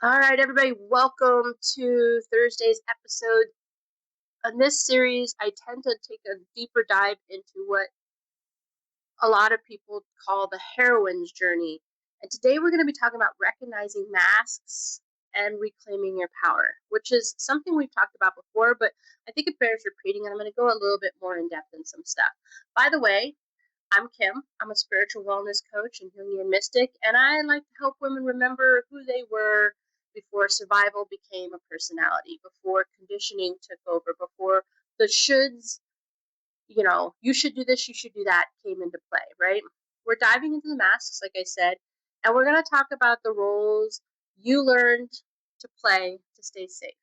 All right, everybody, welcome to Thursday's episode. In this series, I tend to take a deeper dive into what a lot of people call the heroine's journey. And today we're going to be talking about recognizing masks and reclaiming your power, which is something we've talked about before, but I think it bears repeating, and I'm going to go a little bit more in depth in some stuff. By the way, I'm Kim. I'm a spiritual wellness coach and Jungian mystic, and I like to help women remember who they were before survival became a personality, before conditioning took over, before the shoulds, you should do this, you should do that, came into play, right? We're diving into the masks, like I said, and we're going to talk about the roles you learned to play to stay safe,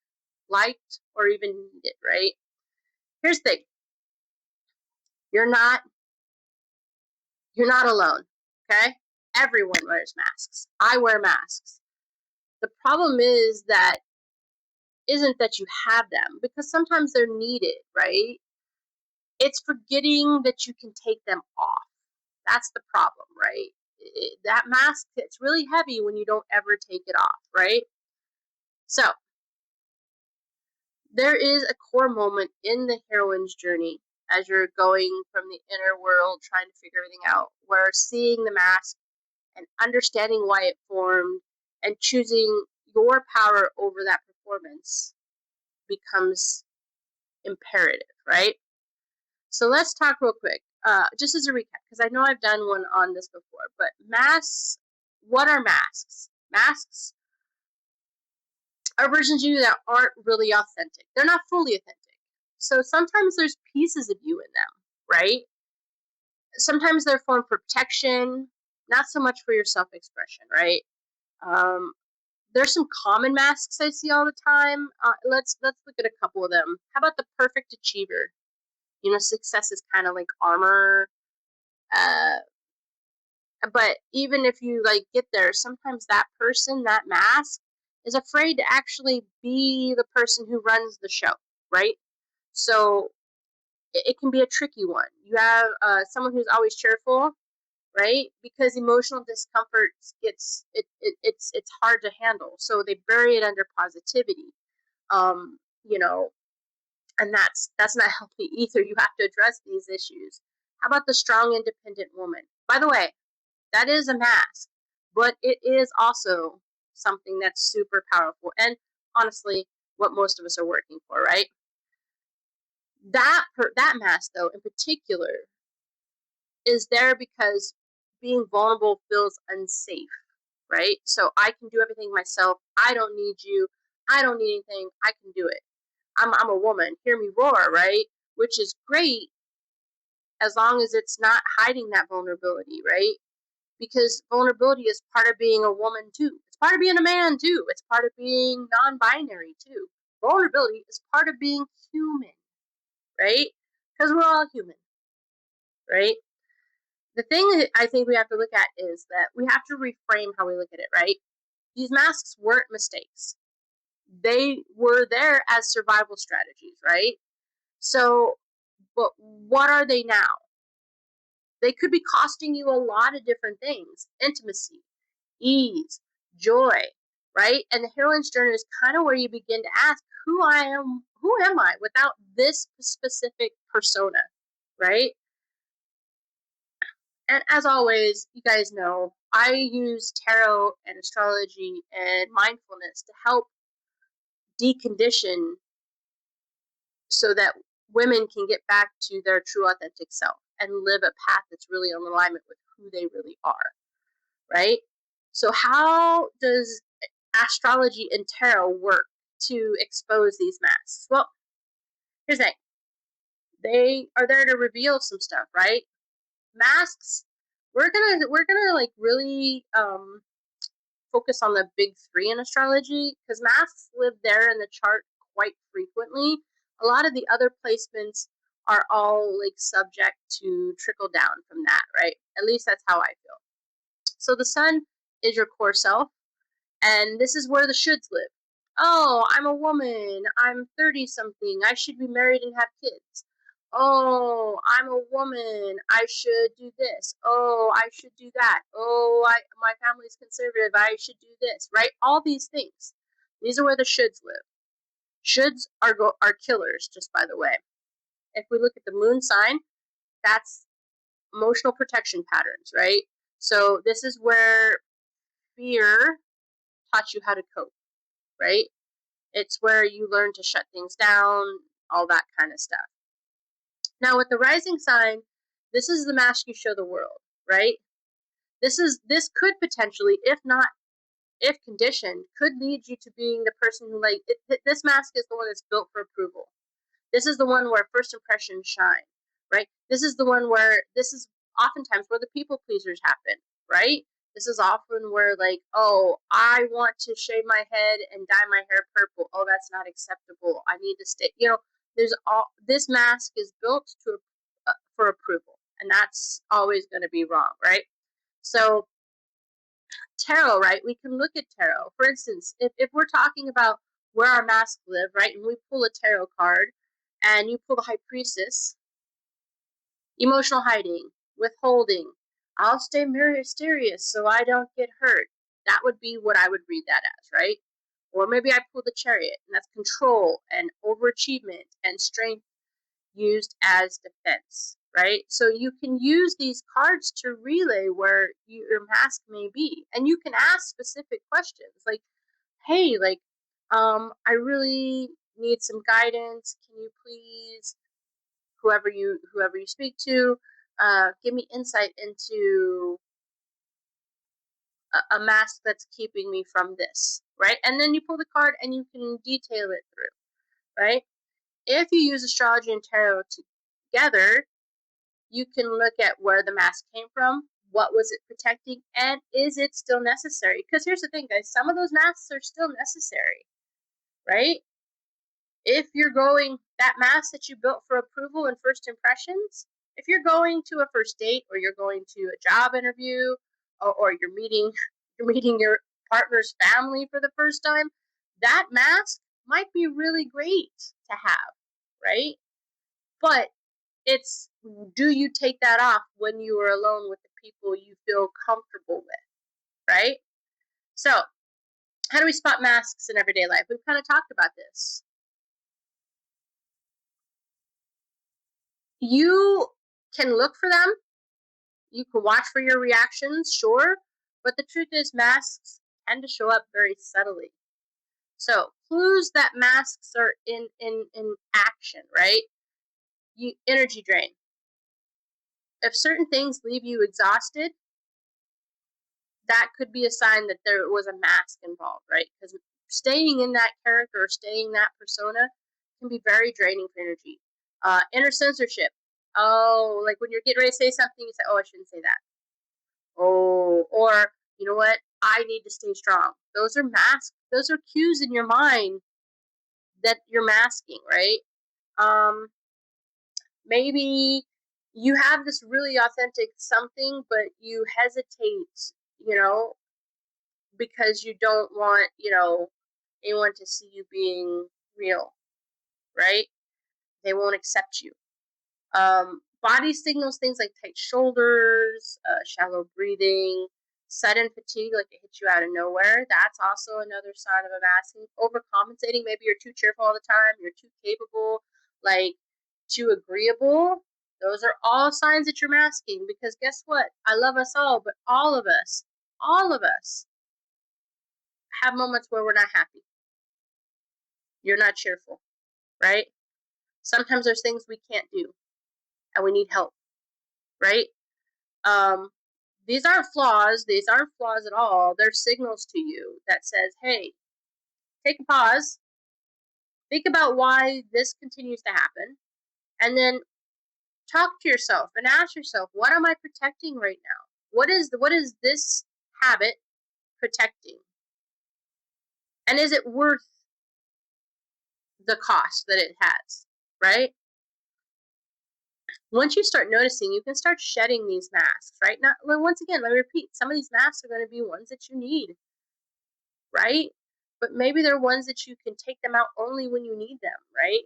liked, or even needed, right? Here's the thing. You're not alone, okay? Everyone wears masks. I wear masks. The problem isn't that you have them, because sometimes they're needed, right? It's forgetting that you can take them off. That's the problem, right? That mask, it's really heavy when you don't ever take it off, right? So, there is a core moment in the heroine's journey as you're going from the inner world, trying to figure everything out, where seeing the mask and understanding why it formed and choosing your power over that performance becomes imperative, right? So let's talk real quick, just as a recap, because I know I've done one on this before, but masks, what are masks? Masks are versions of you that aren't really authentic. They're not fully authentic. So sometimes there's pieces of you in them, right? Sometimes they're for protection, not so much for your self-expression, right? Um, there's some common masks I see all the time. Let's look at a couple of them. How about the perfect achiever? Success is kind of like armor. Uh, but even if you get there, sometimes that person, that mask, is afraid to actually be the person who runs the show, right? So it can be a tricky one. You have someone who's always cheerful, right? Because emotional discomfort it's hard to handle, so they bury it under positivity. Um, you know, and that's not healthy either. You have to address these issues. How about the strong, independent woman? By the way, that is a mask, but it is also something that's super powerful, and honestly, what most of us are working for, right? That mask, though, in particular, is there because being vulnerable feels unsafe, right? So I can do everything myself. I don't need you. I don't need anything. I can do it. I'm a woman. Hear me roar, right? Which is great as long as it's not hiding that vulnerability, right? Because vulnerability is part of being a woman too. It's part of being a man too. It's part of being non-binary too. Vulnerability is part of being human, right? Because we're all human, right? The thing that I think we have to look at is that we have to reframe how we look at it, right? These masks weren't mistakes. They were there as survival strategies, right? So, but what are they now? They could be costing you a lot of different things: intimacy, ease, joy, right? And the heroine's journey is kind of where you begin to ask, who am I without this specific persona, right? And as always, you guys know, I use tarot and astrology and mindfulness to help decondition so that women can get back to their true authentic self and live a path that's really in alignment with who they really are, right? So how does astrology and tarot work to expose these masks? Well, here's the thing. They are there to reveal some stuff, right? Masks, we're gonna really focus on the big three in astrology, because masks live there in the chart quite frequently. A lot of the other placements are all subject to trickle down from that, right? At least that's how I feel. So the sun is your core self, and this is where the shoulds live. Oh, I'm a woman. I'm 30 something. I should be married and have kids. Oh, I'm a woman. I should do this. Oh, I should do that. Oh, my family's conservative. I should do this. Right? All these things. These are where the shoulds live. Shoulds are killers. Just by the way, if we look at the moon sign, that's emotional protection patterns. Right? So this is where fear taught you how to cope. Right? It's where you learn to shut things down. All that kind of stuff. Now with the rising sign, this is the mask you show the world, right? This could potentially, if conditioned, could lead you to being the person who this mask is the one that's built for approval. This is the one where first impressions shine, right? This is the one where this is oftentimes where the people pleasers happen, right? This is often where oh, I want to shave my head and dye my hair purple. Oh, that's not acceptable. I need to stay. There's this mask is built to for approval, and that's always going to be wrong, right? So tarot, right? We can look at tarot. For instance, if we're talking about where our masks live, right, and we pull a tarot card, and you pull the High Priestess, emotional hiding, withholding, I'll stay mysterious so I don't get hurt. That would be what I would read that as, right? Or maybe I pull the Chariot, and that's control and overachievement and strength used as defense, right? So you can use these cards to relay where your mask may be, and you can ask specific questions like, "Hey, I really need some guidance. Can you please, whoever you speak to, give me insight into a mask that's keeping me from this, right?" And then you pull the card and you can detail it through, right? If you use astrology and tarot together, you can look at where the mask came from, what was it protecting, and is it still necessary? Because here's the thing, guys, some of those masks are still necessary, right? If you're going, that mask that you built for approval and first impressions, if you're going to a first date, or you're going to a job interview, or you're meeting your partner's family for the first time, that mask might be really great to have, right? But it's, do you take that off when you are alone with the people you feel comfortable with, right? So, how do we spot masks in everyday life? We've kind of talked about this. You can look for them, you can watch for your reactions, sure, but the truth is masks tend to show up very subtly. So, clues that masks are in action, right? Energy drain. If certain things leave you exhausted, that could be a sign that there was a mask involved, right? Because staying in that character or staying in that persona can be very draining for energy. Inner censorship. Oh, like when you're getting ready to say something, you say, "Oh, I shouldn't say that." Oh, or you know what? I need to stay strong. Those are masks. Those are cues in your mind that you're masking, right? Um, Maybe you have this really authentic something, but you hesitate, you know, because you don't want, anyone to see you being real, right? They won't accept you. Body signals, things like tight shoulders, shallow breathing, sudden fatigue, like it hits you out of nowhere. That's also another sign of a masking. Overcompensating, maybe you're too cheerful all the time, you're too capable, like too agreeable. Those are all signs that you're masking, because guess what? I love us all, but all of us have moments where we're not happy. You're not cheerful, right? Sometimes there's things we can't do and we need help, right? Um, these aren't flaws. These aren't flaws at all. They're signals to you that says, hey, take a pause, think about why this continues to happen, and then talk to yourself and ask yourself, what am I protecting right now? What is this habit protecting? And is it worth the cost that it has, right? Once you start noticing, you can start shedding these masks, right? Now, once again, let me repeat, some of these masks are going to be ones that you need, right? But maybe they're ones that you can take them out only when you need them, right?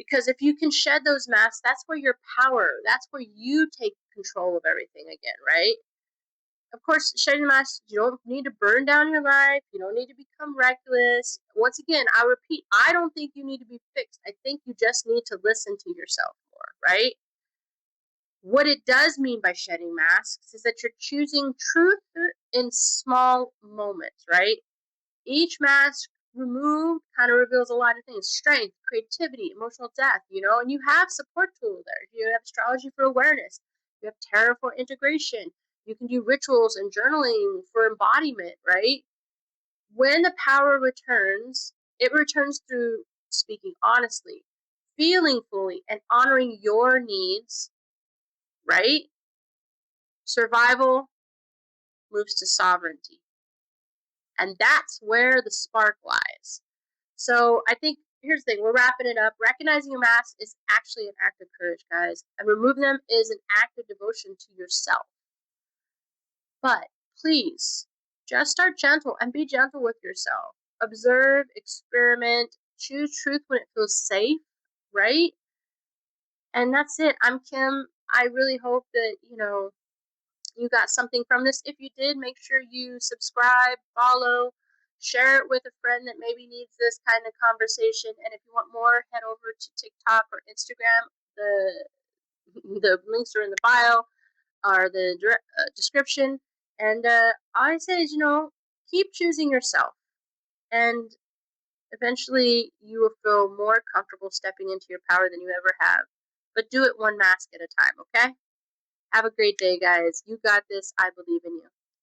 Because if you can shed those masks, that's where your power, that's where you take control of everything again, right? Of course, shedding the mask, you don't need to burn down your life. You don't need to become reckless. Once again, I repeat, I don't think you need to be fixed. I think you just need to listen to yourself more, right? What it does mean by shedding masks is that you're choosing truth in small moments, right? Each mask removed kind of reveals a lot of things: strength, creativity, emotional depth, and you have support tools there. You have astrology for awareness, you have tarot for integration, you can do rituals and journaling for embodiment, right? When the power returns, it returns through speaking honestly, feeling fully, and honoring your needs, right? Survival moves to sovereignty. And that's where the spark lies. So I think here's the thing, we're wrapping it up. Recognizing your masks is actually an act of courage, guys. And removing them is an act of devotion to yourself. But please, just start gentle and be gentle with yourself. Observe, experiment, choose truth when it feels safe, right? And that's it. I'm Kim. I really hope that, you got something from this. If you did, make sure you subscribe, follow, share it with a friend that maybe needs this kind of conversation. And if you want more, head over to TikTok or Instagram. The the links are in the bio or the description. And all I say is, keep choosing yourself, and eventually you will feel more comfortable stepping into your power than you ever have. But do it one mask at a time, okay? Have a great day, guys. You got this. I believe in you.